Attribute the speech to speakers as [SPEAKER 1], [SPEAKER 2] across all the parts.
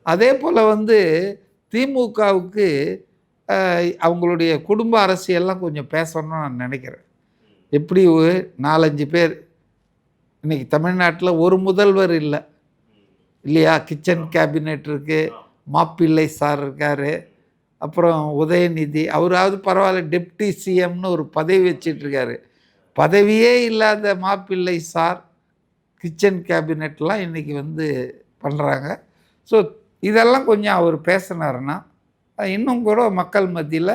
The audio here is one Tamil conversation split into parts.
[SPEAKER 1] அதே போல் வந்து திமுகவுக்கு அவங்களுடைய குடும்ப அரசியல்லாம் கொஞ்சம் பேசணும்னு நான் நினைக்கிறேன். எப்படி 4, 5 பேர் இன்றைக்கி தமிழ்நாட்டில் ஒரு முதல்வர் இல்லை இல்லையா? கிச்சன் கேபினெட் இருக்குது, மாப்பிள்ளை சார் இருக்கார், அப்புறம் உதயநிதி அவராவது பரவாயில்ல, டெப்டி சிஎம்னு ஒரு பதவி வச்சிட்ருக்காரு. பதவியே இல்லாத மாப்பிள்ளை சார் கிச்சன் கேபினெட்லாம் இன்றைக்கி வந்து பண்ணுறாங்க. ஸோ இதெல்லாம் கொஞ்சம் அவர் பேசினாருன்னா இன்னும் கூட மக்கள் மத்தியில்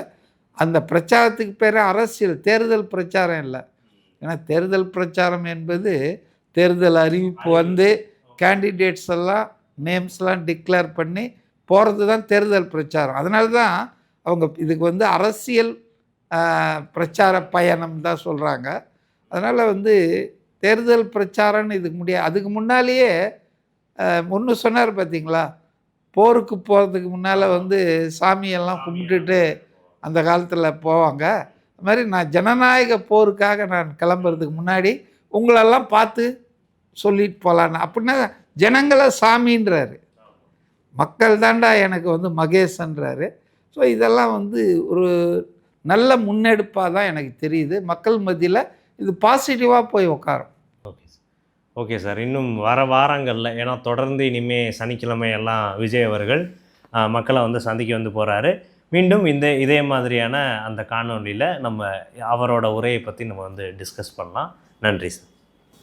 [SPEAKER 1] அந்த பிரச்சாரத்துக்கு பேர் அரசியல், தேர்தல் பிரச்சாரம் இல்லை. ஏன்னா தேர்தல் பிரச்சாரம் என்பது தேர்தல் அறிவிப்பு வந்து கேண்டிடேட்ஸ் எல்லாம் நேம்ஸ்லாம் டிக்ளேர் பண்ணி போகிறது தான் தேர்தல் பிரச்சாரம். அதனால தான் அவங்க இதுக்கு வந்து அரசியல் பிரச்சார பயணம் தான் சொல்கிறாங்க. அதனால் வந்து தேர்தல் பிரச்சாரம்னு இதுக்கு முடியாது. அதுக்கு முன்னாலேயே ஒன்று சொன்னார் பார்த்தீங்களா, போருக்கு போகிறதுக்கு முன்னால் வந்து சாமியெல்லாம் கும்பிட்டுட்டு அந்த காலத்தில் போவாங்க. அது மாதிரி நான் ஜனநாயக போருக்காக நான் கிளம்புறதுக்கு முன்னாடி உங்களெல்லாம் பார்த்து சொல்லிட்டு போகலான்னு. அப்படின்னா ஜனங்களை சாமின்றாரு, மக்கள் தாண்டா எனக்கு வந்து மகேசன்றாரு. ஸோ இதெல்லாம் வந்து ஒரு நல்ல முன்னெடுப்பாக தான் எனக்கு தெரியுது. மக்கள் மத்தியில் இது பாசிட்டிவாக போய் உட்காரும்.
[SPEAKER 2] Okay sir. இன்னும் வர வாரங்களில், ஏன்னா தொடர்ந்து இனிமேல் சனிக்கிழமை எல்லாம் விஜய் அவர்கள் மக்களை வந்து சந்திக்க வந்து போகிறாரு. மீண்டும் இதே மாதிரியான அந்த காணொலியில் நம்ம அவரோட உரையை பற்றி நம்ம வந்து டிஸ்கஸ் பண்ணலாம். நன்றி சார்.